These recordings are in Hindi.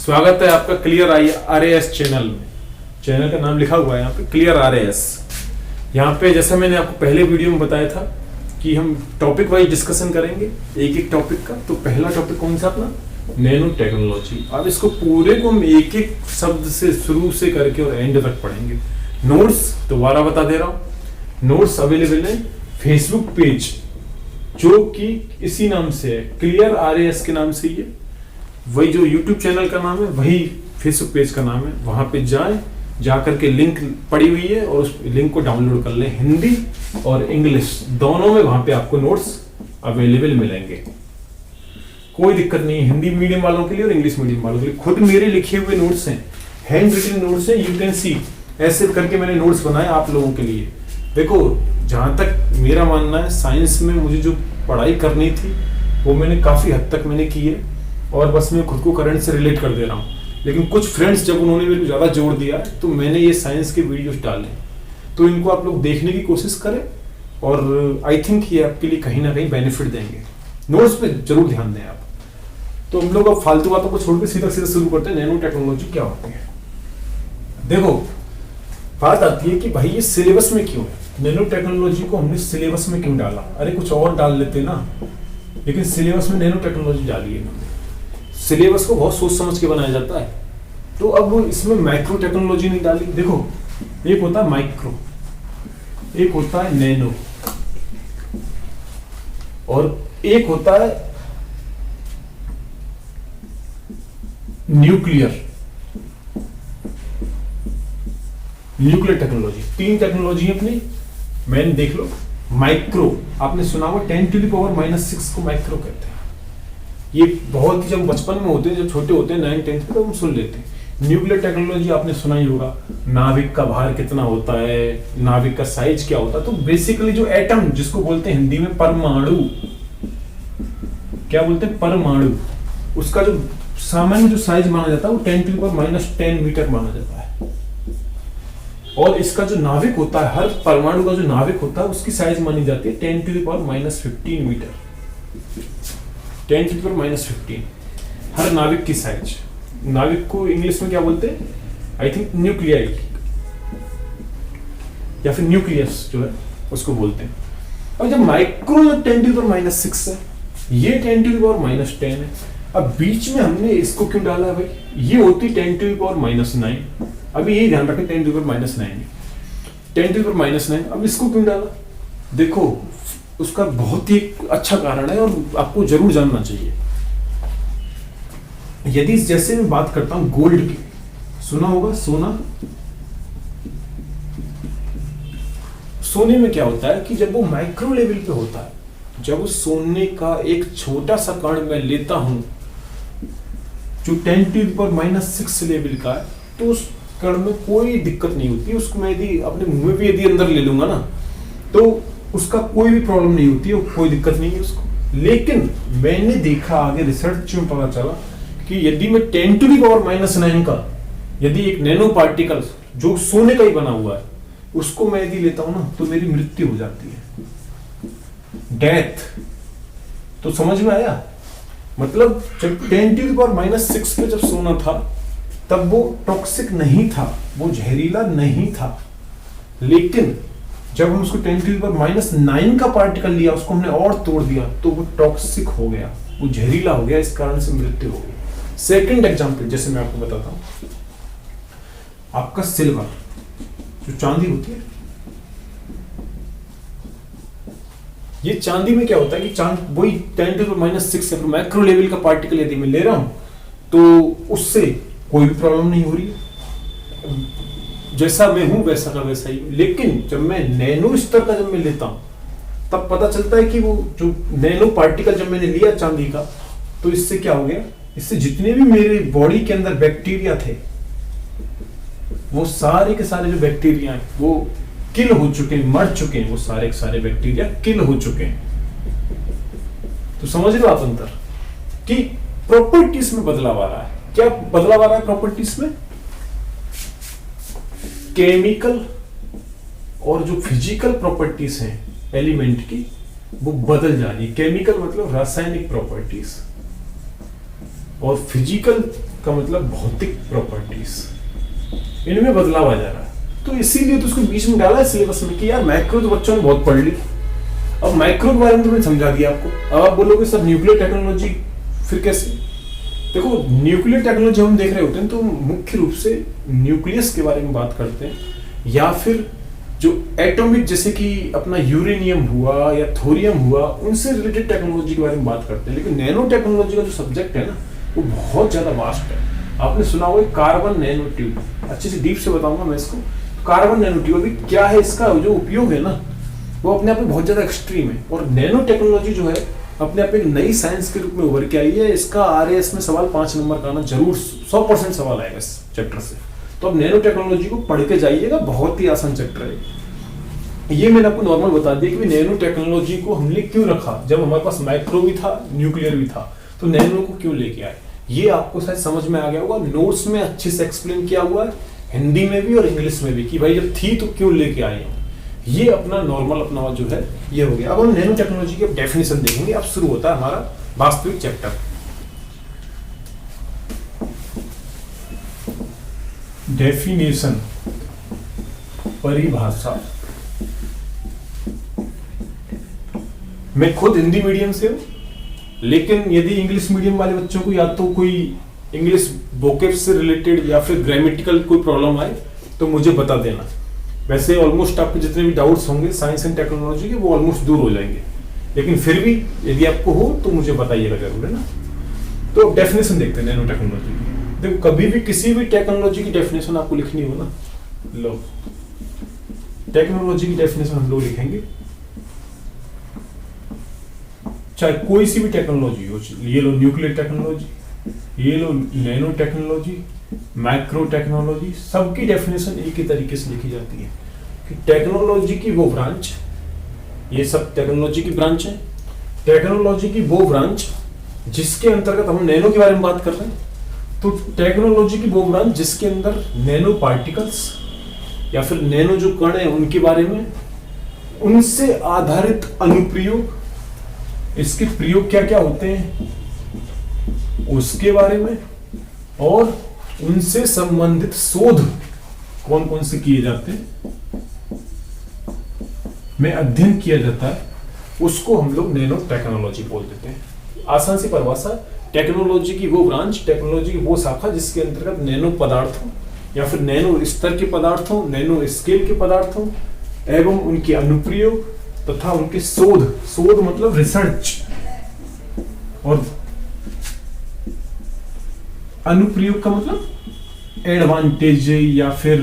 स्वागत है आपका क्लियर आरएएस चैनल में। चैनल का नाम लिखा हुआ है यहाँ पे क्लियर आरएएस। यहाँ पे जैसा मैंने आपको पहले वीडियो में बताया था कि हम टॉपिक वाइज डिस्कशन करेंगे एक एक टॉपिक का। तो पहला टॉपिक कौन सा अपना नैनो टेक्नोलॉजी। अब इसको पूरे को हम एक एक शब्द से शुरू से करके और एंड तक पढ़ेंगे। नोट्स दोबारा बता दे रहा हूँ, नोट्स अवेलेबल है फेसबुक पेज जो कि इसी नाम से है, क्लियर आरएएस के नाम से। ये वही जो यूट्यूब चैनल का नाम है वही फेसबुक पेज का नाम है। वहां पे जाएं, जाकर के लिंक पड़ी हुई है और उस लिंक को डाउनलोड कर लें। हिंदी और इंग्लिश दोनों में वहां पे आपको नोट्स अवेलेबल मिलेंगे, कोई दिक्कत नहीं है। हिंदी मीडियम वालों के लिए और इंग्लिश मीडियम वालों के लिए खुद मेरे लिखे हुए नोट्स हैं, हैंड रिटन नोट्स हैं। यू कैन सी ऐसे करके मैंने नोट्स बनाए आप लोगों के लिए। देखो, जहां तक मेरा मानना है साइंस में मुझे जो पढ़ाई करनी थी वो मैंने काफी हद तक मैंने की है और बस मैं खुद को करंट से रिलेट कर दे रहा हूँ। लेकिन कुछ फ्रेंड्स जब उन्होंने मेरे को ज़्यादा जोर दिया तो मैंने ये साइंस के वीडियोस डाले, तो इनको आप लोग देखने की कोशिश करें और आई थिंक ये आपके लिए कहीं ना कहीं बेनिफिट देंगे। नोट्स पे जरूर ध्यान दें आप। तो हम लोग अब फालतू बातों को छोड़ के सीधा सीधा शुरू करते हैं। नैनो टेक्नोलॉजी क्या होती है। देखो, बात आती है कि भाई ये सिलेबस में क्यों है। नैनो टेक्नोलॉजी को हमने सिलेबस में क्यों डाला। अरे कुछ और डाल लेते ना, लेकिन सिलेबस में नैनो टेक्नोलॉजी डाली है। सिलेबस को बहुत सोच समझ के बनाया जाता है, तो अब इसमें माइक्रो टेक्नोलॉजी नहीं डाली। देखो, एक होता है माइक्रो, एक होता है नैनो और एक होता है न्यूक्लियर टेक्नोलॉजी। तीन टेक्नोलॉजी है अपनी, मैंने देख लो। माइक्रो आपने सुना होगा 10⁻⁻⁶ को माइक्रो कहते हैं। ये बहुत ही जब बचपन में होते हैं, जब छोटे होते हैं 9th 10th में, तो हम सुन लेते हैं। न्यूक्लियर टेक्नोलॉजी आपने सुना ही होगा, नाभिक का भार कितना होता है, नाभिक का साइज क्या होता है। तो बेसिकली जो एटम जिसको बोलते हैं हिंदी में परमाणु, क्या बोलते हैं परमाणु, उसका जो सामान्य जो साइज माना जाता है वो 10⁻10 मीटर माना जाता है। और इसका जो नाभिक होता है, हर परमाणु का जो नाभिक होता है उसकी साइज मानी जाती है 10⁻15 मीटर। 10⁻15 हर नाविक की साइज। नाविक को इंग्लिश में क्या बोलते हैं, आई थिंक न्यूक्लियाई या फिर न्यूक्लियस जो है उसको बोलते हैं। और जब माइक्रो 10⁻⁻⁶ है, ये 10⁻10 है। अब बीच में हमने इसको क्यों डाला है भाई, ये होती 10⁻⁹। अभी यही ध्यान रखें 10⁻⁹, 10⁻⁹। अब इसको क्यों डाला, देखो उसका बहुत ही अच्छा कारण है और आपको जरूर जानना चाहिए। यदि जैसे मैं बात करता हूं गोल्ड की, सुना होगा सोना। सोने में क्या होता है कि जब वो माइक्रो लेवल पे होता है, जब उस सोने का एक छोटा सा कण मैं लेता हूं जो 10⁻⁶ लेवल का है, तो उस कण में कोई दिक्कत नहीं होती। उसको मैं यदि अपने मुंह में भी यदि अंदर ले लूंगा ना, तो उसका कोई भी प्रॉब्लम नहीं होती है, कोई दिक्कत नहीं है उसको। लेकिन मैंने देखा आगे रिसर्च में पता चला कि यदि मैं 10⁻⁹ का यदि एक नैनो पार्टिकल जो सोने का ही बना हुआ है उसको मैं यदि लेता हूं ना, तो मेरी मृत्यु हो जाती है, डेथ। तो समझ में आया, मतलब जब 10⁻⁻⁶ पे जब सोना था तब वो टॉक्सिक नहीं था, वो जहरीला नहीं था। लेकिन जब हम उसको 10⁻⁹ का पार्टिकल लिया, उसको हमने और तोड़ दिया, तो वो टॉक्सिक हो गया, वो जहरीला हो गया, इस कारण से मृत्यु हो गई। सेकंड एग्जांपल जैसे मैं आपको बताता हूं, आपका सिल्वर जो चांदी होती है, ये चांदी में क्या होता है कि वही 10⁻⁶ माइक्रो लेवल का पार्टिकल यदि मैं ले रहा हूं तो उससे कोई भी प्रॉब्लम नहीं हो रही है, जैसा मैं हूं वैसा का वैसा ही। लेकिन जब मैं नैनो स्तर का जब मैं लेता हूं, तब पता चलता है कि वो जो नैनो पार्टिकल जब मैंने लिया चांदी का, तो इससे क्या हो गया, इससे जितने भी मेरे बॉडी के अंदर बैक्टीरिया थे, वो सारे के सारे जो बैक्टीरिया हैं वो किल हो चुके हैं, मर चुके हैं। वो सारे के सारे बैक्टीरिया किल हो चुके हैं। तो समझ लो आप अंतर कि प्रॉपर्टीज में बदलाव आ रहा है। क्या बदलाव आ रहा है प्रॉपर्टीज में, केमिकल और जो फिजिकल प्रॉपर्टीज हैं एलिमेंट की वो बदल जा रही है। केमिकल मतलब रासायनिक प्रॉपर्टीज, और फिजिकल का मतलब भौतिक प्रॉपर्टीज, इनमें बदलाव आ जा रहा है। तो इसीलिए तो उसको बीच में डाला है सिलेबस में कि यार मैक्रो तो बच्चों ने बहुत पढ़ ली, अब माइक्रो के बारे में तो मैंने समझा दिया आपको। अब आप बोलोगे सर न्यूक्लियर टेक्नोलॉजी फिर कैसे? देखो न्यूक्लियर टेक्नोलॉजी हम देख रहे होते हैं तो मुख्य रूप से न्यूक्लियस के बारे में बात करते हैं, या फिर जो एटॉमिक जैसे कि अपना यूरेनियम हुआ या थोरियम हुआ, उनसे रिलेटेड टेक्नोलॉजी के बारे में बात करते हैं। लेकिन नैनो टेक्नोलॉजी का जो सब्जेक्ट है ना, वो बहुत ज्यादा वास्ट है। आपने सुना होगा कार्बन नैनो ट्यूब, अच्छे से डीप से बताऊंगा मैं इसको। कार्बन नैनो ट्यूब अभी क्या है, इसका जो उपयोग है ना, वो अपने आप में बहुत ज्यादा एक्सट्रीम है। और नैनो टेक्नोलॉजी जो है अपने आप एक नई साइंस के रूप में उभर के आई है। इसका आरएएस में सवाल 5 नंबर का आना जरूर 100% सवाल आएगा इस चैप्टर से। तो अब नैनो टेक्नोलॉजी को पढ़ के जाइएगा, बहुत ही आसान चैप्टर है। ये मैंने आपको नॉर्मल बता दिया कि नैनो टेक्नोलॉजी को हमने क्यों रखा, जब हमारे पास माइक्रो भी था, न्यूक्लियर भी था, तो नैनो को क्यों लेके आए। ये आपको शायद समझ में आ गया होगा, नोट्स में अच्छे से एक्सप्लेन किया हुआ है, हिंदी में भी और इंग्लिश में भी, कि भाई जब थी तो क्यों लेके आए। ये अपना नॉर्मल अपना जो है ये हो गया। अब हम नैनो टेक्नोलॉजी की डेफिनेशन देखेंगे। अब शुरू होता है हमारा वास्तविक चैप्टर। डेफिनेशन, परिभाषा। मैं खुद हिंदी मीडियम से हूं, लेकिन यदि इंग्लिश मीडियम वाले बच्चों को या तो कोई इंग्लिश वोकेब से रिलेटेड या फिर ग्रामेटिकल कोई प्रॉब्लम आए तो मुझे बता देना। वैसे ऑलमोस्ट आपके जितने भी डाउट्स होंगे साइंस एंड टेक्नोलॉजी के, वो ऑलमोस्ट दूर हो जाएंगे। लेकिन फिर भी यदि आपको हो तो मुझे बताइएगा जरूर, है ना। तो डेफिनेशन देखते हैं नैनो टेक्नोलॉजी की। देखो कभी भी किसी भी टेक्नोलॉजी की डेफिनेशन आपको लिखनी हो ना, लो टेक्नोलॉजी की डेफिनेशन हम लोग लिखेंगे, चाहे कोई सी भी टेक्नोलॉजी हो। ये लो न्यूक्लियर टेक्नोलॉजी, ये लो नैनो टेक्नोलॉजी, माइक्रो टेक्नोलॉजी, सबकी डेफिनेशन एक ही तरीके से लिखी जाती है कि टेक्नोलॉजी की वो ब्रांच, ये सब टेक्नोलॉजी की ब्रांच है, टेक्नोलॉजी की वो ब्रांच जिसके अंतर्गत हम नैनो के बारे में बात कर रहे हैं, तो टेक्नोलॉजी की वो ब्रांच जिसके अंदर नैनो पार्टिकल्स या फिर नैनो जो कण है उनके बारे में, उनसे आधारित अनुप्रयोग, इसके प्रयोग क्या क्या होते हैं उसके बारे में, और उनसे संबंधित शोध कौन कौन से किए जाते हैं में अध्ययन किया जाता है, उसको हम लोग नैनो टेक्नोलॉजी बोल देते हैं। आसान सी परिभाषा, टेक्नोलॉजी की वो ब्रांच, टेक्नोलॉजी की वो शाखा जिसके अंतर्गत नैनो पदार्थों या फिर नैनो स्तर के पदार्थों, नैनो स्केल के पदार्थों एवं उनके अनुप्रयोग तथा उनके शोध, शोध मतलब रिसर्च, और अनुप्रयोग का मतलब एडवांटेज, या फिर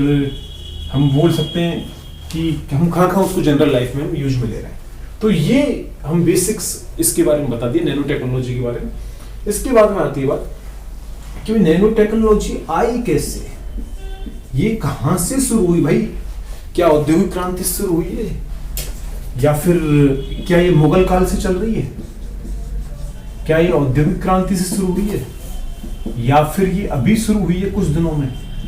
हम बोल सकते हैं कि हम कहाँ उसको जनरल लाइफ में हम यूज में ले रहे हैं। तो ये हम बेसिक्स इसके बारे में बता दिए नैनो टेक्नोलॉजी के बारे में। इसके बाद में आती है बात कि नैनो टेक्नोलॉजी आई कैसे, ये कहां से शुरू हुई भाई? क्या औद्योगिक क्रांति से शुरू हुई है, या फिर क्या ये मुगल काल से चल रही है? क्या ये औद्योगिक क्रांति से शुरू हुई है, या फिर ये अभी शुरू हुई है कुछ दिनों में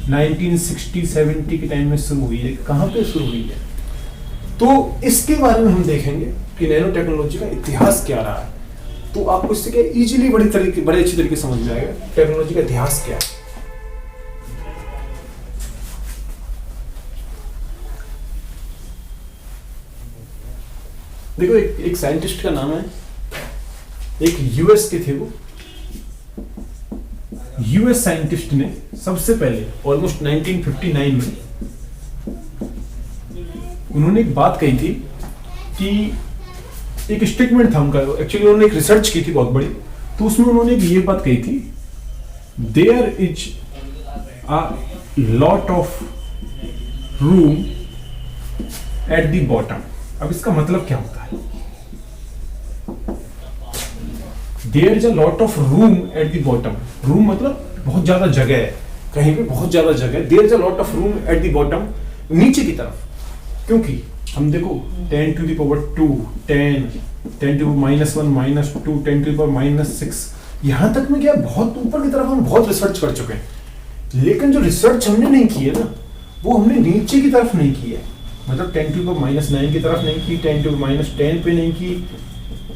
1960-70 के टाइम में शुरू हुई है? कहां पे शुरू हुई है? तो इसके बारे में हम देखेंगे कि नैनो टेक्नोलॉजी का इतिहास क्या रहा है। तो आपको इससे क्या इजीली बड़े अच्छी तरीके से समझ में आएगा टेक्नोलॉजी का इतिहास क्या है। देखो एक साइंटिस्ट का नाम है, एक यूएस के थे वो, यूएस साइंटिस्ट ने सबसे पहले ऑलमोस्ट 1959 में उन्होंने एक बात कही थी कि एक स्टेटमेंट था उनका, एक्चुअली उन्होंने एक रिसर्च की थी बहुत बड़ी, तो उसमें उन्होंने ये बात कही थी, there is a lot of room at the bottom. अब इसका मतलब क्या होता है? There is a lot of room at the bottom. Room मतलब बहुत ज्यादा जगह है, कहीं पे बहुत ज्यादा जगह। There is a lot of room at the bottom, नीचे की तरफ। क्योंकि हम देखो 10 to the power 2, 10 to the -1, -2, 10 to the power -6, यहां तक में क्या बहुत ऊपर की तरफ हम बहुत रिसर्च कर चुके हैं। लेकिन जो रिसर्च हमने नहीं की है ना, वो हमने नीचे की तरफ नहीं की है। मतलब 10 to the power -9 की तरफ नहीं की, 10 to the power -10 पे नहीं की,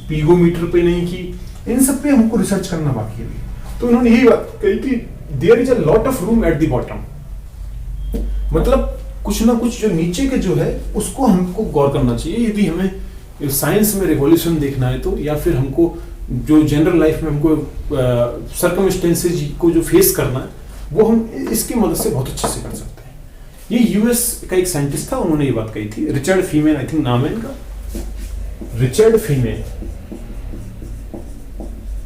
पीगोमीटर पे नहीं की, इन सब पे हमको रिसर्च करना बाकी है। तो उन्होंने यही बात कही थी, there is a lot of room at the bottom. मतलब कुछ ना कुछ जो नीचे के जो है उसको हमको गौर करना चाहिए यदि हमें साइंस में रिवॉल्यूशन देखना है तो, या फिर हमको जो जनरल लाइफ में हमको सर्कमस्टेंसेज को जो फेस करना है वो हम इसकी मदद से बहुत अच्छे से कर सकते हैं। ये यूएस का एक साइंटिस्ट था, उन्होंने ये बात कही थी, रिचर्ड फीमेन आई थिंक नाम है इनका, रिचर्ड फीमेन।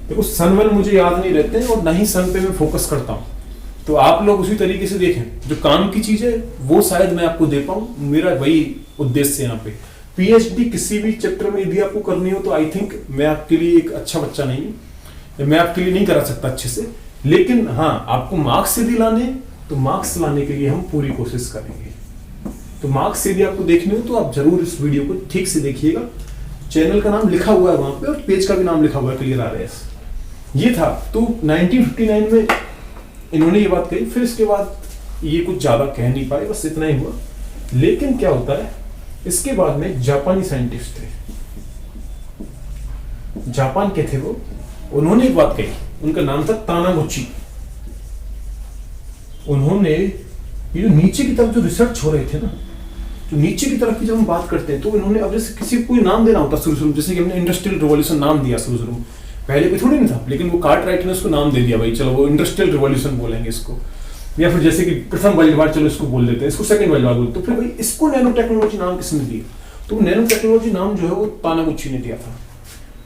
देखो सन 1 मुझे याद नहीं रहते हैं और ना ही सन पे मैं फोकस करता हूं, तो आप लोग उसी तरीके से देखें, जो काम की चीज है वो शायद मैं आपको दे पाऊं, मेरा वही उद्देश्य है यहाँ पे। पीएचडी किसी भी चैप्टर में यदि आपको करनी हो तो आई थिंक मैं आपके लिए एक अच्छा बच्चा नहीं हूं, मैं आपके लिए नहीं करा सकता अच्छे से, लेकिन हाँ आपको मार्क्स यदि लाने तो मार्क्स लाने के लिए हम पूरी कोशिश करेंगे। तो मार्क्स यदि आपको देखने हो तो आप जरूर इस वीडियो को ठीक से देखिएगा। चैनल का नाम लिखा हुआ है वहां पे और पेज का भी नाम लिखा हुआ है, क्लियर RAS। ये था तो 1959 में इन्होंने ये बात कही, फिर इसके बाद ये कुछ ज्यादा कह नहीं पाए, बस इतना ही हुआ। लेकिन क्या होता है, इसके बाद में जापानी साइंटिस्ट थे, जापान के थे वो, उन्होंने एक बात कही, उनका नाम था तानागुची। उन्होंने ये जो नीचे की तरफ जो रिसर्च हो रहे थे ना, जो नीचे की तरफ की जब हम बात करते हैं तो इन्होंने अब जैसे किसी को कोई नाम देना होता शुरू जैसे कि हमने इंडस्ट्रियल रिवॉल्यूशन नाम दिया शुरू में, पहले कोई थोड़ी नहीं था, लेकिन वो कार्टराइट ने उसको नाम दे दिया, भाई चलो वो इंडस्ट्रियल रिवॉल्यूशन बोलेंगे इसको, या फिर जैसे कि प्रथम वर्ल्ड वार चलो इसको बोल देते हैं, इसको सेकंड वर्ल्ड वार बोलते, तो फिर भाई इसको नैनो टेक्नोलॉजी नाम किसने दिया? तो नैनो टेक्नोलॉजी नाम जो है वो तानागुची ने दिया था।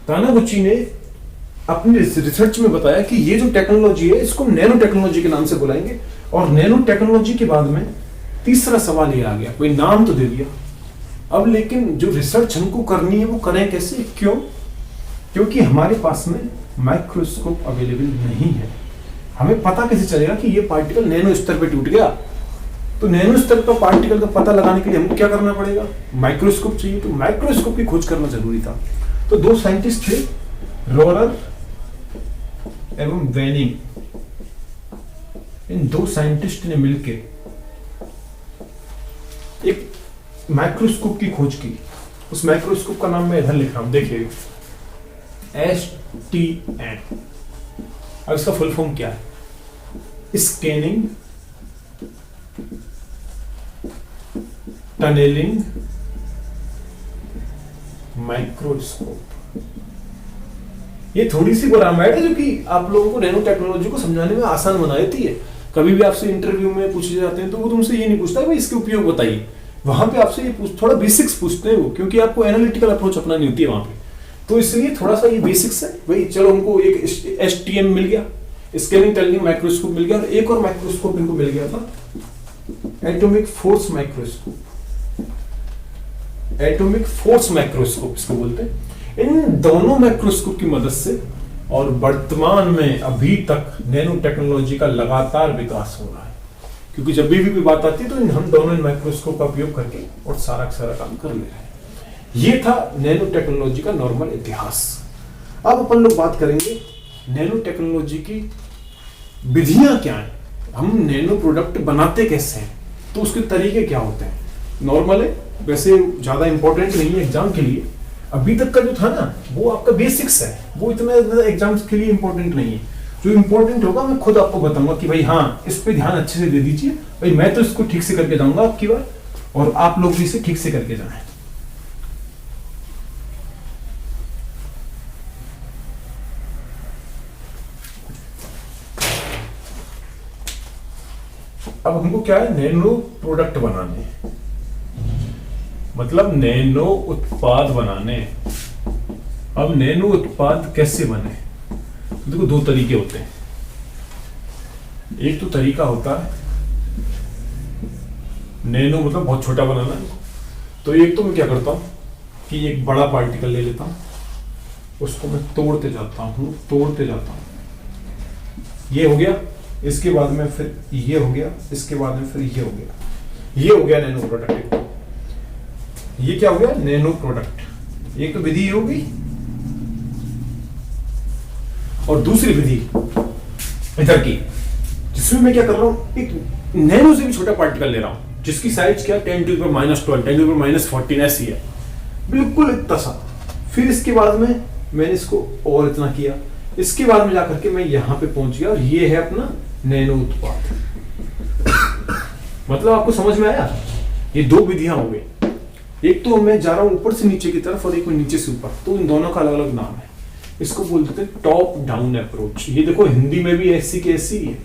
तानागुची ने अपने रिसर्च में बताया कि ये जो टेक्नोलॉजी है इसको नैनो टेक्नोलॉजी के नाम से बुलाएंगे, और नैनो टेक्नोलॉजी के बाद में तीसरा सवाल ये आ गया, कोई नाम तो दे दिया, अब लेकिन जो रिसर्च हमको करनी है वो करें कैसे? क्यों? क्योंकि हमारे पास में माइक्रोस्कोप अवेलेबल नहीं है। हमें पता कैसे चलेगा कि ये पार्टिकल नैनो स्तर पे टूट गया? तो नैनो स्तर पर पार्टिकल का पता लगाने के लिए हमको क्या करना पड़ेगा? माइक्रोस्कोप चाहिए, तो माइक्रोस्कोप की खोज करना जरूरी था। तो दो साइंटिस्ट थे, रोरर एवं वेनिंग, इन दो साइंटिस्ट ने मिलकर एक माइक्रोस्कोप की खोज की। उस माइक्रोस्कोप का नाम मैं इधर लिख रहा हूं, देखिए STN। अब इसका फुल फॉर्म क्या है? Scanning tunnelling microscope. ये थोड़ी सी ग्रामर है जो कि आप लोगों को नैनो टेक्नोलॉजी को समझाने में आसान बना देती है। कभी भी आपसे इंटरव्यू में पूछे जाते हैं तो वो तुमसे ये नहीं पूछता है भाई इसके उपयोग बताइए, वहां पे आपसे ये थोड़ा बेसिक्स पूछते हैं वो, क्योंकि आपको एनालिटिकल अप्रोच अपनानी होती है वहां पे, तो इसलिए थोड़ा सा ये बेसिक्स है भाई। चलो हमको एक STM मिल गया, स्कैनिंग टनलिंग माइक्रोस्कोप मिल गया, और एक और माइक्रोस्कोप इनको मिल गया था atomic force microscope. Atomic force microscope इसको बोलते हैं। इन दोनों माइक्रोस्कोप की मदद से और वर्तमान में अभी तक नैनो टेक्नोलॉजी का लगातार विकास हो रहा है, क्योंकि जब भी बात आती है तो हम दोनों इन माइक्रोस्कोप का उपयोग करके और सारा काम कर ले रहे हैं। ये था नैनो टेक्नोलॉजी का नॉर्मल इतिहास। अब अपन लोग बात करेंगे नैनो टेक्नोलॉजी की विधियां क्या हैं, हम नैनो प्रोडक्ट बनाते कैसे हैं, तो उसके तरीके क्या होते हैं। नॉर्मल है, वैसे ज्यादा इंपॉर्टेंट नहीं है एग्जाम के लिए। अभी तक का जो था ना वो आपका बेसिक्स है, वो इतना एग्जाम्स के लिए इंपॉर्टेंट नहीं है। जो इंपॉर्टेंट होगा मैं खुद आपको बताऊंगा कि भाई हाँ इस पे ध्यान अच्छे से दे दीजिए भाई, मैं तो इसको ठीक से करके जाऊंगा आपकी बार, और आप लोग भी इसे ठीक से करके जाएं। अब हमको क्या है, नैनो प्रोडक्ट बनाने, मतलब नैनो उत्पाद बनाने। अब नैनो उत्पाद कैसे बने? देखो दो तरीके होते हैं। एक तो तरीका होता है नैनो मतलब बहुत छोटा बनाना है, तो एक तो मैं क्या करता हूं कि एक बड़ा पार्टिकल ले लेता हूं, उसको मैं तोड़ते जाता हूं, ये हो गया, इसके बाद में फिर ये हो गया, इसके बाद में फिर ये हो गया नैनो प्रोडक्ट। ये क्या हो गया? Nano product. एक तो विधि ये होगी, और दूसरी विधि इधर की, जिसमें मैं क्या कर रहा हूं, एक नैनो से भी छोटा पार्टिकल ले रहा हूं, जिसकी साइज क्या 10⁻12 10⁻14 ऐसी है, बिल्कुल इतना सा। फिर इसके बाद में मैंने इसको और इतना किया, इसके बाद में जाकर के मैं यहां पे पहुंच गया, और ये है अपना नैनो उत्पाद। मतलब आपको समझ में आया? ये दो विधियां हो गई, एक तो मैं जा रहा हूं ऊपर से नीचे की तरफ और एक नीचे से ऊपर, तो इन दोनों का अलग अलग नाम है। इसको बोलते हैं टॉप डाउन अप्रोच। ये देखो हिंदी में भी ऐसी की ऐसी है।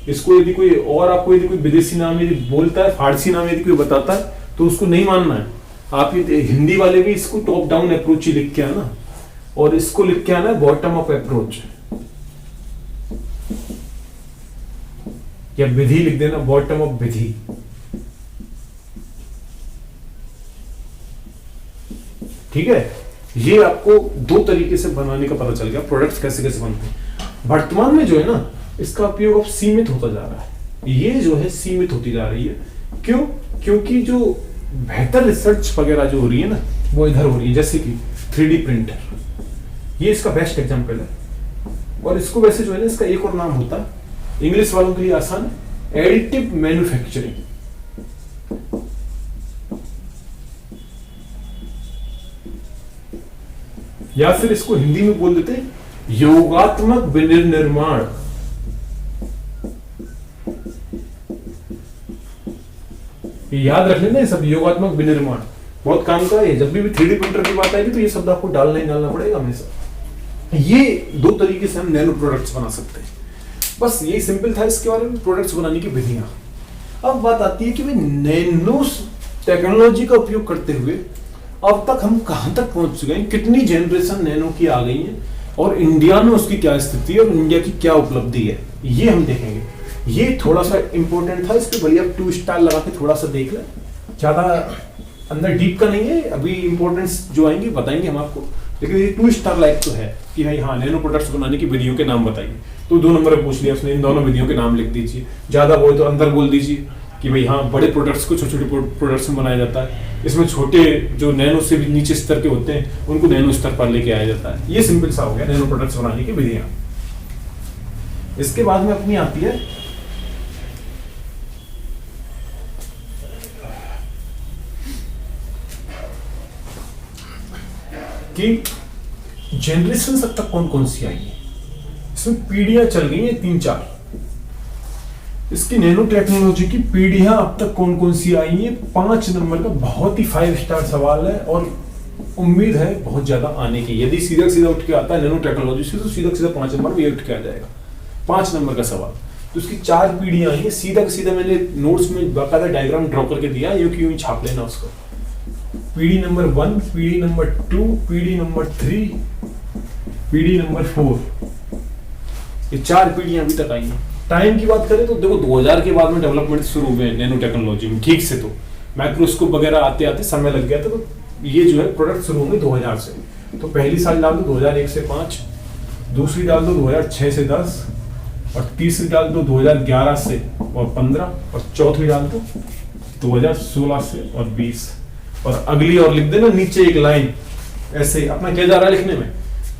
इसको यदि कोई और आपको यदि कोई विदेशी नाम यदि बोलता है, फारसी नाम यदि कोई बताता है, तो उसको नहीं मानना है। आप ये हिंदी वाले भी इसको टॉप डाउन अप्रोच ही लिख के आना, और इसको लिख के आना बॉटम अप अप्रोच, या विधि लिख देना बॉटम अप विधि। ठीक है, ये आपको दो तरीके से बनाने का पता चल गया, प्रोडक्ट्स कैसे कैसे बनते हैं। वर्तमान में जो है ना, इसका उपयोग अब सीमित होता जा रहा है। ये जो है सीमित होती जा रही है। क्यों? क्योंकि जो बेहतर रिसर्च वगैरह जो हो रही है ना, वो इधर हो रही है, जैसे कि 3D प्रिंटर, ये इसका बेस्ट एग्जांपल है। और इसको वैसे जो है ना, इसका एक और नाम होता है, इंग्लिश वालों के लिए आसान है, एडिटिव मैन्युफैक्चरिंग। या फिर इसको हिंदी में बोल देते हैं योगात्मक विनिर्माण। याद रख लेना, सब योगात्मक विनिर्माण बहुत काम का है। जब भी 3D प्रिंटर की बात आएगी तो ये शब्द आपको डालना ही डालना पड़ेगा हमेशा। ये दो तरीके से हम नैनो प्रोडक्ट्स बना सकते हैं। बस यही सिंपल था इसके बारे में, प्रोडक्ट्स बनाने की विधियां। अब बात आती है कि भाई नैनो टेक्नोलॉजी का उपयोग करते हुए अब तक हम कहां तक पहुंच चुके हैं, कितनी जनरेशन नैनो की आ गई है, और इंडिया में उसकी क्या स्थिति है और इंडिया की क्या उपलब्धि है, ये हम देखेंगे। ये थोड़ा सा इंपॉर्टेंट था, इसके भले आप 2 स्टार लगा के थोड़ा सा देख लें, ज्यादा अंदर डीप का नहीं है। अभी इंपॉर्टेंस जो आएंगे बताएंगे हम आपको, लेकिन ये 2 स्टार लाइक तो है कि भाई हाँ, नैनो प्रोडक्ट्स बनाने की विधियों के नाम बताइए। तो 2 नंबर पूछ लिया उसने, इन दोनों विधियों के नाम लिख दीजिए। ज्यादा बोले तो अंदर बोल दीजिए कि भाई हाँ, बड़े प्रोडक्ट्स को छोटे छोटे प्रोडक्ट्स में बनाया जाता है, इसमें छोटे जो नैनो से भी नीचे स्तर के होते हैं उनको नैनो स्तर पर लेके आया जाता है। ये सिंपल सा हो गया नैनो प्रोडक्ट्स बनाने की विधियां। इसके बाद में अपनी आती है कि जनरेशन अब तक कौन कौन सी आई है। इसमें पीढ़ियां चल गई हैं 3-4। इसकी नैनो टेक्नोलॉजी की पीढ़ियां अब तक कौन कौन सी आई है। 5 नंबर का बहुत ही 5 स्टार सवाल है, और उम्मीद है बहुत ज्यादा आने की। यदि सीधा सीधा उठ के आता है नैनो टेक्नोलॉजी से, तो सीधा सीधा 5 नंबर भी उठ के आ जाएगा। 5 नंबर का सवाल, तो उसकी 4 पीढ़ियां आई है। सीधा का सीधा मैंने नोट्स में बाकायदा डायग्राम ड्रॉ करके दिया, यूं कि यूं छाप लेना उसको। पीढ़ी नंबर 1, पीढ़ी नंबर 2, पीढ़ी नंबर 3, पीढ़ी नंबर 4, ये 4 पीढ़ियां अभी तक आई हैं। टाइम की बात करें तो देखो 2000 के बाद में डेवलपमेंट शुरू हुए नैनो टेक्नोलॉजी में ठीक से, तो माइक्रोस्कोप वगैरह आते आते समय लग गया था। तो ये जो है प्रोडक्ट शुरू होंगे 2000 से। तो पहली साल डाल दो 2001 से 5, दूसरी डाल दो 2006 से 10, और तीसरी डाल दो 2011 से और 15, और चौथी डाल दो 2016 से और 20, और अगली और लिख देना नीचे एक लाइन। ऐसे अपना क्या जा रहा है लिखने में,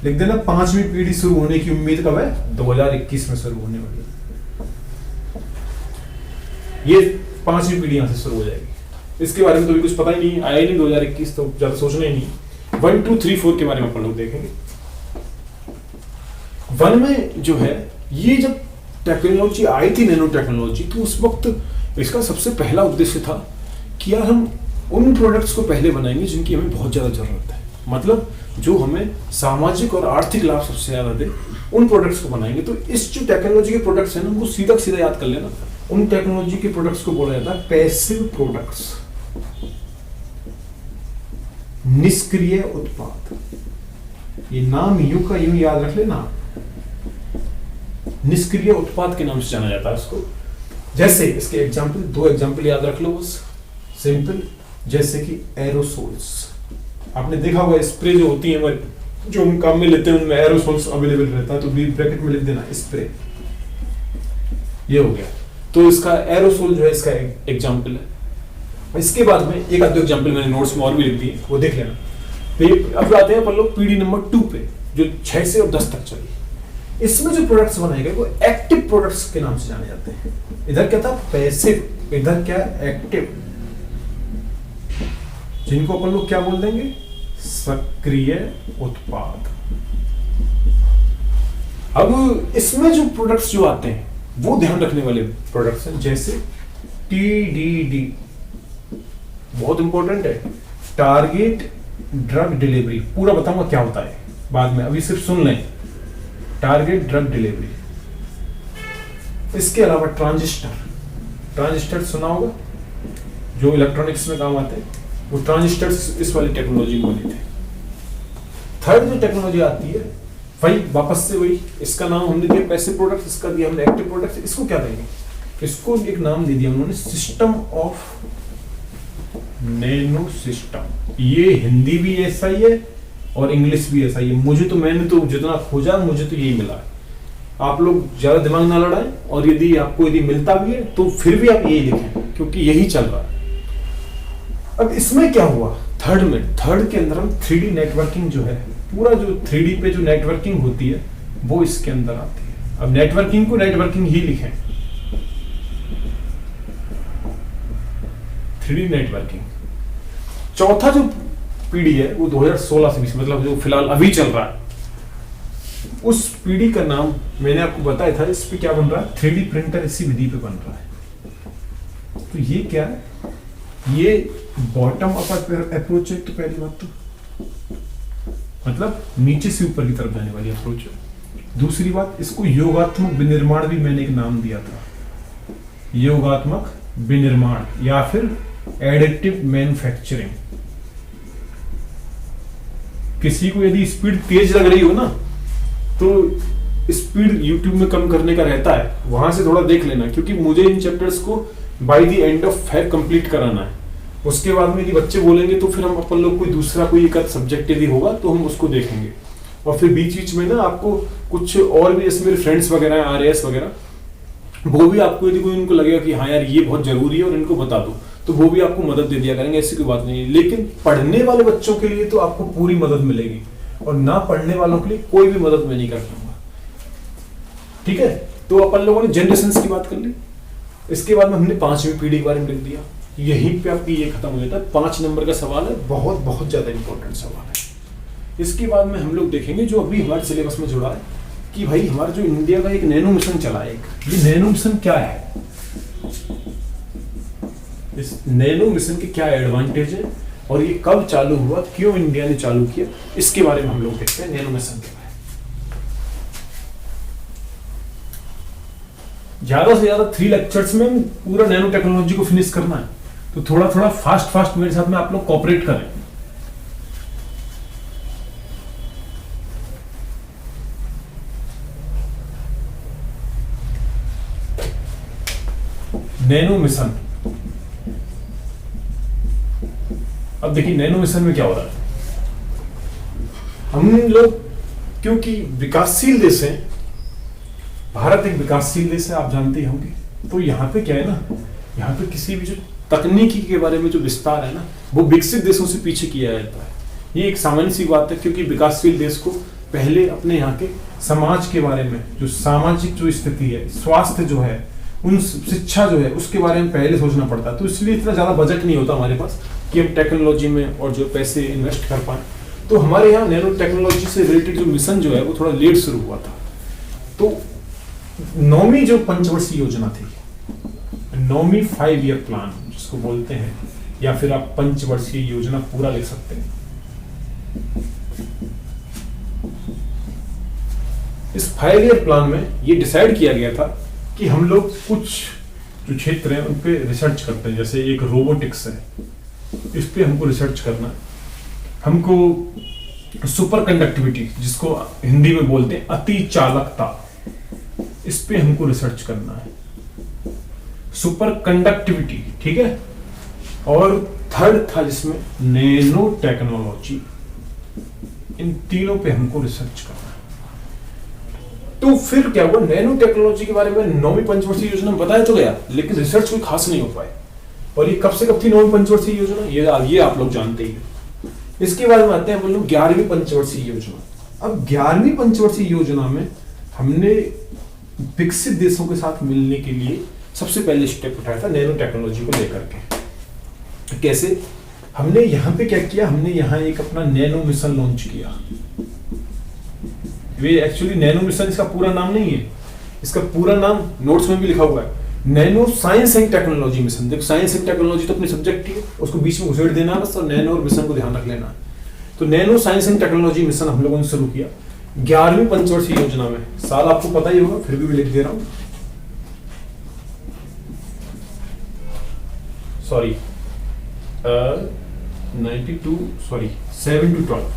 लिख देना 5वीं पीढ़ी शुरू होने की उम्मीद कब है, 2021 में शुरू होने वाली है। ये 5वीं पीढ़ी यहां से शुरू हो जाएगी। इसके बारे में तो भी कुछ पता ही नहीं, आया ही नहीं 2021, तो ज्यादा सोचना ही नहीं। 1, 2, 3, 4 के बारे में अपन लोग देखेंगे। 1 में जो है, ये जब टेक्नोलॉजी आई थी नैनो टेक्नोलॉजी, तो उस वक्त इसका सबसे पहला उद्देश्य था कि यार हम उन प्रोडक्ट्स को पहले बनाएंगे जिनकी हमें बहुत ज्यादा जरूरत है, मतलब जो हमें सामाजिक और आर्थिक लाभ सबसे ज्यादा दे, उन प्रोडक्ट्स को बनाएंगे। तो इस जो टेक्नोलॉजी के प्रोडक्ट्स हैं ना, उनको सीधा सीधा याद कर लेना। उन टेक्नोलॉजी के प्रोडक्ट्स को बोला जाता है पैसिव प्रोडक्ट्स, निष्क्रिय उत्पाद। ये नाम यूं का यूं याद रख लेना, निष्क्रिय उत्पाद के नाम से जाना जाता है उसको। जैसे इसके एग्जाम्पल, 2 एग्जाम्पल याद रख लो बस, सिंपल। जैसे कि एरोसोल्स, आपने देखा होगा स्प्रे जो होती है हमारे जो हम काम में लेते हैं, उनमें एरोसोल्स अवेलेबल रहता है, तो ब्रैकेट में लिख देना स्प्रे। ये हो गया, तो इसका एरोसोल जो है इसका एग्जाम्पल है। इसके बाद में एक आध 2 एग्जाम्पल मैंने नोट्स में और भी लिख दिए, वो देख लेना। तो अब आते हैं अपन लोग पीढ़ी नंबर 2 पे, जो 6 से और 10 तक चली। इसमें जो प्रोडक्ट्स बनाए गए वो एक्टिव प्रोडक्ट्स के नाम से जाने जाते हैं। इधर क्या था, पैसिव, इधर क्या, एक्टिव, जिनको अपन लोग क्या बोल देंगे, सक्रिय उत्पाद। अब इसमें जो प्रोडक्ट्स जो आते हैं वो ध्यान रखने वाले प्रोडक्ट्स हैं, जैसे TDD, बहुत इंपॉर्टेंट है, टारगेट ड्रग डिलीवरी। पूरा बताऊंगा क्या होता है बाद में, अभी सिर्फ सुन लें, टारगेट ड्रग डिलीवरी। इसके अलावा ट्रांजिस्टर सुना होगा, जो इलेक्ट्रॉनिक्स में काम आते हैं, वो ट्रांजिस्टर इस वाली टेक्नोलॉजी में बने थे। थर्ड जो टेक्नोलॉजी आती है वही वापस से वही, इसका नाम हमने दिया पैसिव प्रोडक्ट, इसका दिया हमने एक्टिव प्रोडक्ट। इसको क्या देंगे, इसको एक नाम दे दिया उन्होंने, सिस्टम ऑफ नैनो सिस्टम। ये हिंदी भी ऐसा ही है और इंग्लिश भी ऐसा ही है। मैंने तो जितना खोजा मुझे तो यही मिला है। आप लोग ज्यादा दिमाग ना लड़ाएं, और यदि मिलता भी है तो फिर भी आप यही लिखें, क्योंकि यही चल रहा है। अब इसमें क्या हुआ, थर्ड के अंदर हम 3D नेटवर्किंग जो है, पूरा जो 3D पे जो नेटवर्किंग होती है वो इसके अंदर आती है। अब नेटवर्किंग को नेटवर्किंग ही लिखें, 3D नेटवर्किंग। चौथा जो पीढ़ी है वो 2016 से 20, मतलब जो फिलहाल अभी चल रहा है, उस पीढ़ी का नाम मैंने आपको बताया था। इस पे क्या बन रहा है, 3D प्रिंटर इसी विधि पे बन रहा है। तो ये क्या है, ये बॉटम अप अप्रोच है। तो पहली बात तो मतलब नीचे से ऊपर की तरफ जाने वाली अप्रोच है। दूसरी बात, इसको योगात्मक विनिर्माण भी मैंने एक नाम दिया था, योगात्मक विनिर्माण या फिर एडिटिव मैन्युफैक्चरिंग। किसी को यदि स्पीड तेज लग रही हो ना, तो स्पीड YouTube में कम करने का रहता है, वहां से थोड़ा देख लेना, क्योंकि मुझे इन चैप्टर्स को by the end of fair complete कराना है। उसके बाद में यदि बच्चे बोलेंगे तो फिर हम अपन लोग कोई एक सब्जेक्ट यदि होगा तो हम उसको देखेंगे। और फिर बीच में ना आपको कुछ और भी, जैसे मेरे फ्रेंड्स वगैरह RAS वगैरह, वो भी आपको यदि कोई उनको लगेगा कि हाँ यार ये बहुत जरूरी है और इनको बता दो, तो वो भी आपको मदद दे दिया करेंगे, ऐसी कोई बात नहीं है। लेकिन पढ़ने वाले बच्चों के लिए तो आपको पूरी मदद मिलेगी, और ना पढ़ने वालों के लिए कोई भी मदद मैं नहीं कर पाऊंगा। ठीक है, तो अपन लोगों ने जनरेशंस की बात कर ली। इसके बाद में हमने 5वीं पीढ़ी के बारे में लिख दिया। यहीं पे आपकी ये खत्म हो जाता है। 5 नंबर का सवाल है, बहुत बहुत ज्यादा इंपॉर्टेंट सवाल है। इसके बाद में हम लोग देखेंगे जो अभी हमारे सिलेबस में जुड़ा है, कि भाई हमारा जो इंडिया का एक नैनो मिशन चला है, ये नैनो मिशन क्या है, इस नैनो मिशन के क्या एडवांटेज है, और ये कब चालू हुआ, क्यों इंडिया ने चालू किया, इसके बारे में हम लोग देखते हैं। नैनो मिशन के बारे में ज्यादा से ज्यादा 3 लेक्चर्स में पूरा नैनो टेक्नोलॉजी को फिनिश करना है, तो थोड़ा थोड़ा फास्ट मेरे साथ में आप लोग कोऑपरेट करें। नैनो मिशन, अब देखिए नैनो मिशन में क्या हो रहा है। हम लोग क्योंकि विकासशील देश हैं, भारत एक विकासशील देश है, आप जानते होंगे, तो यहाँ पे क्या है ना, यहाँ पे किसी भी जो तकनीकी के बारे में जो विस्तार है ना, वो विकसित देशों से पीछे किया जाता है। ये एक सामान्य सी बात है, क्योंकि विकासशील देश को पहले अपने यहाँ के समाज के बारे में, जो सामाजिक जो स्थिति है, स्वास्थ्य जो है, उन शिक्षा जो है, उसके बारे में पहले सोचना पड़ता है। तो इसलिए इतना ज्यादा बजट नहीं होता हमारे पास कि हम टेक्नोलॉजी में और जो पैसे इन्वेस्ट कर पाए। तो हमारे यहाँ नैनो टेक्नोलॉजी से रिलेटेड जो मिशन जो है वो थोड़ा लेट शुरू हुआ था। तो 9वीं जो पंचवर्षीय योजना थी, 9वीं 5 ईयर प्लान जिसको बोलते हैं, या फिर आप पंचवर्षीय योजना पूरा लिख सकते हैं। इस 5 ईयर प्लान में ये डिसाइड किया गया था कि हम लोग कुछ जो क्षेत्र हैं उन पे रिसर्च करते हैं। जैसे एक रोबोटिक्स है, इस पे हमको रिसर्च करना है। हमको सुपर कंडक्टिविटी, जिसको हिंदी में बोलते हैं अति चालकता, इस पे हमको रिसर्च करना है, सुपर कंडक्टिविटी, ठीक है। और थर्ड था जिसमें नैनो टेक्नोलॉजी, इन तीनों पे हमको रिसर्च करना है। तो फिर क्या हुआ, नैनो टेक्नोलॉजी के बारे में 9वीं पंचवर्षीय योजना में बताया तो गया, लेकिन रिसर्च कोई खास नहीं हो पाए। और ये कब से कब थी 9वीं पंचवर्षीय योजना, ये आप लोग जानते ही हैं। इसके बारे में आते हैं हम लोग 11वीं पंचवर्षीय योजना। अब 11वीं पंचवर्षीय योजना में हमने विकसित देशों के साथ मिलने के लिए सबसे पहले स्टेप उठाया था नैनो टेक्नोलॉजी को लेकर के। कैसे, हमने यहाँ पे क्या किया, हमने यहाँ एक अपना नैनो मिशन लॉन्च किया। ये एक्चुअली नैनो मिशन इसका पूरा नाम नहीं है, इसका पूरा नाम नोट्स में भी लिखा हुआ है, nano science and technology mission. देखो साइंस एंड टेक्नोलॉजी तो अपनी सब्जेक्ट ही है, उसको बीच में घुसेड़ देना बस, और नैनो और मिशन को ध्यान रख लेना। तो nano science and technology mission हम लोगों ने शुरू किया 11वीं पंचवर्षीय योजना में। साल आपको पता ही होगा, फिर भी मैं लिख दे रहा हूँ, सॉरी 7 to 12,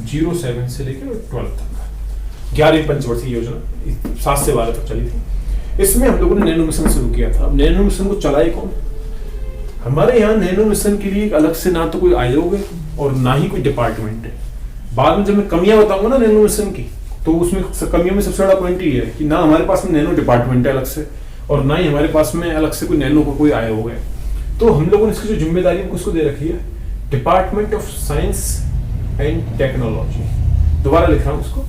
07 से लेकर 12 तक 11वीं पंचवर्षीय योजना 7 से 12 तक चली थी। इसमें हम लोगों ने नैनो मिशन शुरू किया था। अब नैनो मिशन को चलाए कौन? हमारे यहाँ नैनो मिशन के लिए अलग से ना तो कोई आयोग है और ना ही कोई डिपार्टमेंट है। बाद में जब मैं कमियां बताऊंगा ना नैनो मिशन की, तो उसमें कमियों में सबसे बड़ा पॉइंट ये है कि ना हमारे पास में नैनो डिपार्टमेंट है अलग से, और ना ही हमारे पास में अलग से कोई नैनो का कोई आयोग है। तो हम लोगों ने इसकी जो जिम्मेदारी है उसको दे रखी है department of science and technology. दोबारा लिख रहा हूं उसको,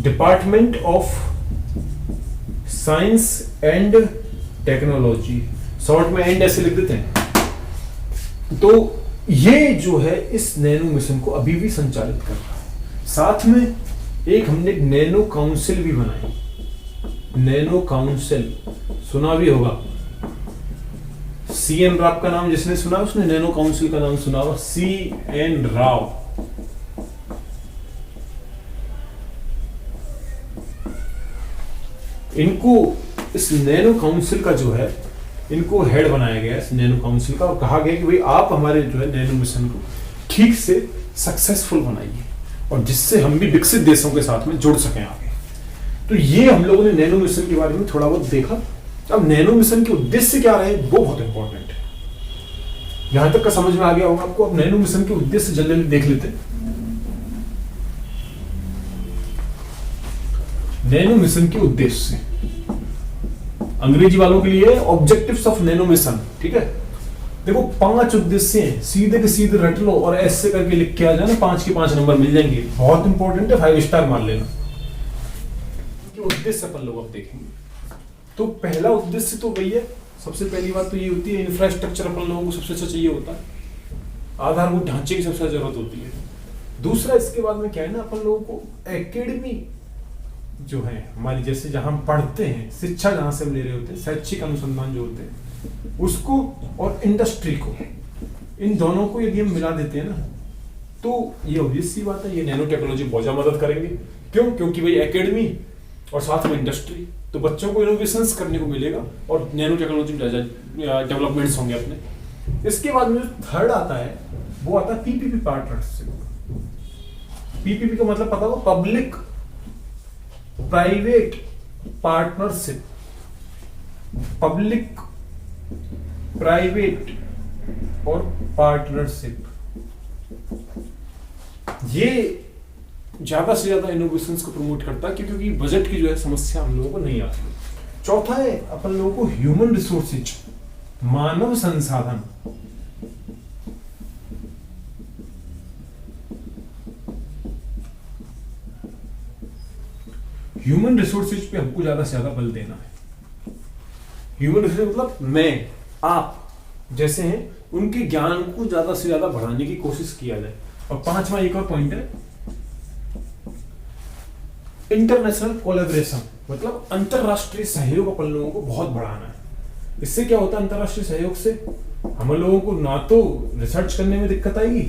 department of science and technology, short में एंड ऐसे लिख देते हैं। तो ये जो है इस नैनो मिशन को अभी भी संचालित कर रहा है। साथ में एक हमने एक नैनो काउंसिल भी बनाई, नैनो काउंसिल सुना भी होगा, CN राव का नाम जिसने सुना उसने नैनो काउंसिल का नाम सुना होगा, CN राव। इनको इस नैनो काउंसिल का जो है इनको हेड बनाया गया इस नैनो काउंसिल का, और कहा गया कि भाई आप हमारे जो है नैनो मिशन को ठीक से सक्सेसफुल बनाइए, और जिससे हम भी विकसित देशों के साथ में जुड़ सकें आगे। तो ये हम लोगों ने नैनो मिशन के बारे में थोड़ा बहुत देखा। अब नैनो मिशन के उद्देश्य क्या रहे वो बहुत इंपॉर्टेंट है, यहां तक का समझ में आ गया होगा आपको। अब नैनो मिशन के उद्देश्य जल्दी देख लेते हैं। नैनो मिशन के उद्देश्य अंग्रेजी वालों के लिए ऑब्जेक्टिव्स ऑफ नैनो मिशन, ठीक है। देखो 5 उद्देश्य हैं, सीधे के सीधे रट लो और ऐसे करके लिख के आ जाना, 5 के 5 नंबर मिल जाएंगे। बहुत इंपॉर्टेंट है, 5 स्टार मान लेना। उद्देश्य अपन लोग अब देखेंगे। तो पहला उद्देश्य तो वही है, सबसे पहली बात तो ये होती है इंफ्रास्ट्रक्चर अपन लोगों को सबसे अच्छा चाहिए होता है, आधारभूत ढांचे की सबसे जरूरत होती है। दूसरा इसके बाद में क्या है ना, अपन लोगों को एकेडमी जो है हमारी, जैसे जहां हम पढ़ते हैं, शिक्षा जहां से हम ले रहे होते हैं, शैक्षिक अनुसंधान जो होते हैं उसको, और इंडस्ट्री को, इन दोनों को यदि हम मिला देते हैं ना, तो ये ऑब्वियस सी बात है ये नैनो टेक्नोलॉजी बहुत ज्यादा मदद करेंगे। क्यों? क्योंकि भाई एकेडमी और साथ में इंडस्ट्री, तो बच्चों को इनोवेशंस करने को मिलेगा और नैनो टेक्नोलॉजी डेवलपमेंट्स होंगे अपने। इसके बाद में जो थर्ड आता है वो आता है पीपीपी पार्टनरशिप। पीपीपी का मतलब पता हो, public private partnership, public private और पार्टनरशिप, ये ज्यादा से ज्यादा इनोवेशंस को प्रमोट करता है, क्योंकि बजट की जो है समस्या हम लोगों को नहीं आती। चौथा है अपन लोगों को ह्यूमन रिसोर्सेज, मानव संसाधन। ह्यूमन रिसोर्सेज पे हमको ज्यादा से ज्यादा बल देना है। ह्यूमन रिसोर्सेज मतलब मैं, आप जैसे हैं, उनके ज्ञान को ज्यादा से ज्यादा बढ़ाने की कोशिश किया जाए। और 5वां एक और पॉइंट है इंटरनेशनल कोलैबोरेशन, मतलब अंतरराष्ट्रीय सहयोग अपन लोगों को बहुत बढ़ाना है। इससे क्या होता है, अंतरराष्ट्रीय सहयोग से हम लोगों को ना तो रिसर्च करने में दिक्कत आएगी,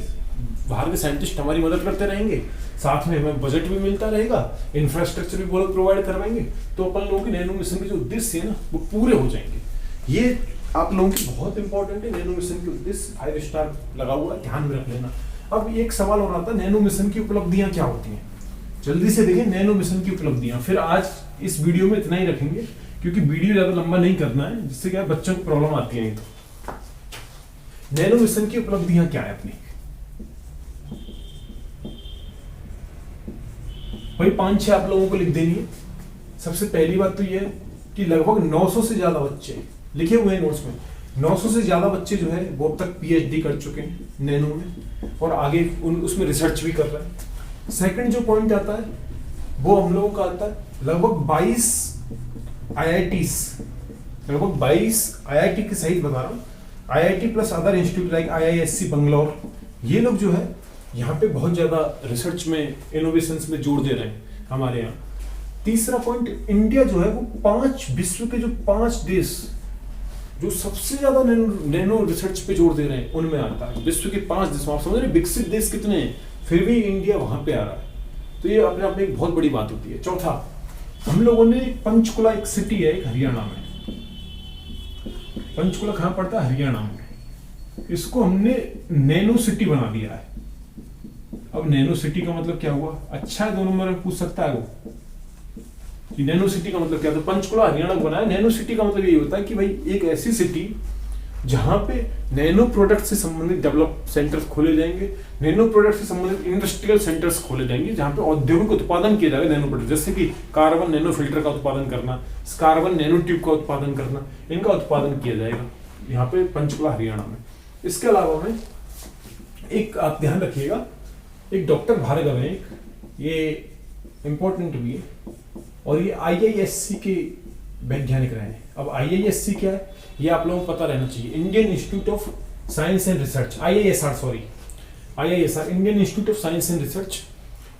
बाहर के साइंटिस्ट हमारी मदद करते रहेंगे, साथ में हमें बजट भी मिलता रहेगा, इंफ्रास्ट्रक्चर भी बहुत प्रोवाइड करवाएंगे, तो अपन लोगों के नैनो मिशन के जो उद्देश्य है ना वो पूरे हो जाएंगे। ये आप लोगों की बहुत इंपॉर्टेंट है, नैनो मिशन के उद्देश्य 5 स्टार लगा हुआ है, ध्यान में रख लेना। अब एक सवाल हो रहा था, नैनो मिशन की उपलब्धियां क्या होती हैं? जल्दी से देखें नैनो मिशन की उपलब्धियां। फिर आज इस वीडियो में इतना ही रखेंगे, क्योंकि वीडियो ज्यादा लंबा नहीं करना है, जिससे क्या बच्चों को प्रॉब्लम आती है। तो नैनो मिशन की उपलब्धियां क्या है अपनी? भाई 5-6 आप लोगों को लिख देनी है। सबसे पहली बात तो यह है कि लगभग 900 से ज्यादा बच्चे लिखे हुए हैं नोट्स में, 900 से ज्यादा बच्चे जो है वो अब तक PhD कर चुके हैं नैनो में, और आगे उसमें रिसर्च भी कर रहे हैं। सेकंड जो पॉइंट आता है वो हम लोगों का आता है लगभग 22 IITs, लगभग 22 IIT के सहित बता रहा हूँ, IIT plus other institute like IISc Bangalore, ये लोग जो है यहाँ पे बहुत ज्यादा रिसर्च में, इनोवेशंस में जोर दे रहे हैं हमारे यहाँ। तीसरा पॉइंट, इंडिया जो है वो विश्व के जो 5 देश जो सबसे ज्यादा नैनो रिसर्च पे जोर दे रहे हैं उनमें आता है। विश्व के 5 देश, आप समझ रहे हैं विकसित देश कितने हैं, फिर भी इंडिया वहां पे आ रहा है। तो ये अपने आप में एक बहुत बड़ी बात होती है। चौथा, हम लोगों ने पंचकुला, एक सिटी है एक हरियाणा में, पंचकुला कहां पड़ता है, हरियाणा में, इसको हमने नैनो सिटी बना दिया है। अब नैनो सिटी का मतलब क्या हुआ, अच्छा है, 2 नंबर में पूछ सकता है वो कि नैनो सिटी का मतलब क्या। तो पंचकुला हरियाणा को बनाया। नैनो सिटी का मतलब ये होता है कि भाई एक ऐसी सिटी जहां पे नैनो प्रोडक्ट से संबंधित डेवलप सेंटर्स खोले जाएंगे, नैनो प्रोडक्ट से संबंधित इंडस्ट्रियल सेंटर्स खोले जाएंगे, जहां पे औद्योगिक उत्पादन किया जाएगा नैनो प्रोडक्ट, जैसे कि कार्बन नैनो फिल्टर का उत्पादन करना, कार्बन नैनो ट्यूब का उत्पादन करना, इनका उत्पादन किया जाएगा यहाँ पे पंचकुला हरियाणा में। इसके अलावा में एक आप ध्यान रखिएगा, एक डॉक्टर भार्गव है, ये इंपॉर्टेंट भी है, और ये IISc के वैज्ञानिक रहे हैं। अब IISc क्या है ये आप लोगों को पता रहना चाहिए, Indian institute of science and research, IISR, Indian institute of science and research.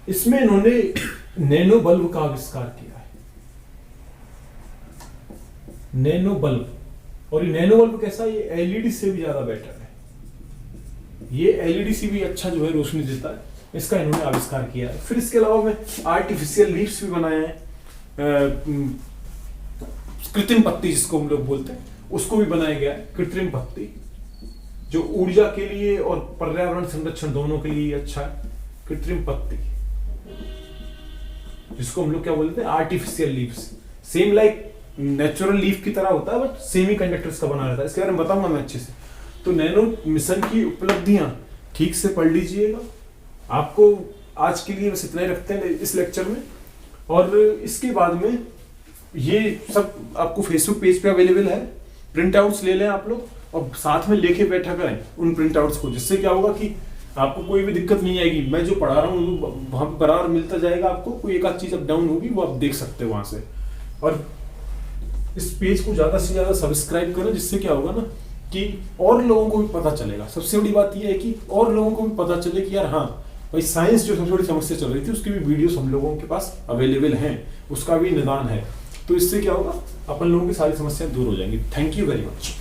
इसमें इन्होंने नैनो बल्ब का आविष्कार किया है, नैनो बल्ब। और ये नैनो बल्ब कैसा है, ये LED से भी ज्यादा बेटर है, ये LED से भी अच्छा जो है रोशनी देता है, इसका इन्होंने आविष्कार किया है। फिर इसके अलावा में आर्टिफिशियल लीव्स भी बनाए हैं, कृत्रिम पत्ती जिसको हम लोग बोलते हैं, उसको भी बनाया गया है, कृत्रिम पत्ती, जो ऊर्जा के लिए और पर्यावरण संरक्षण दोनों के लिए अच्छा है। कृत्रिम पत्ती जिसको हम लोग क्या बोलते हैं, artificial leaves, same like natural leaf की तरह होता है बट सेमीकंडक्टर्स का बना रहता है। इसके बारे में बताऊंगा मैं अच्छे से। तो नैनो मिशन की उपलब्धियां ठीक से पढ़ लीजिएगा। आपको आज के लिए बस इतना ही रखते हैं इस लेक्चर में, और इसके बाद में ये सब आपको फेसबुक पेज पे अवेलेबल है, प्रिंट आउट्स ले लें आप लोग और साथ में लेके बैठा करें उन प्रिंट आउट्स को, जिससे क्या होगा कि आपको कोई भी दिक्कत नहीं आएगी। मैं जो पढ़ा रहा हूँ वहां पर बराबर मिलता जाएगा आपको, कोई एक आध चीज अप डाउन होगी वो आप देख सकते हो वहां से। और इस पेज को ज्यादा से ज्यादा सब्सक्राइब करें, जिससे क्या होगा ना कि और लोगों को भी पता चलेगा। सबसे बड़ी बात यह है कि और लोगों को भी पता चले कि यार हाँ भाई साइंस जो सबसे बड़ी समस्या चल रही थी उसकी भी वीडियोस हम लोगों के पास अवेलेबल हैं, उसका भी निदान है। तो इससे क्या होगा, अपन लोगों की सारी समस्याएं दूर हो जाएंगी। Thank you very much.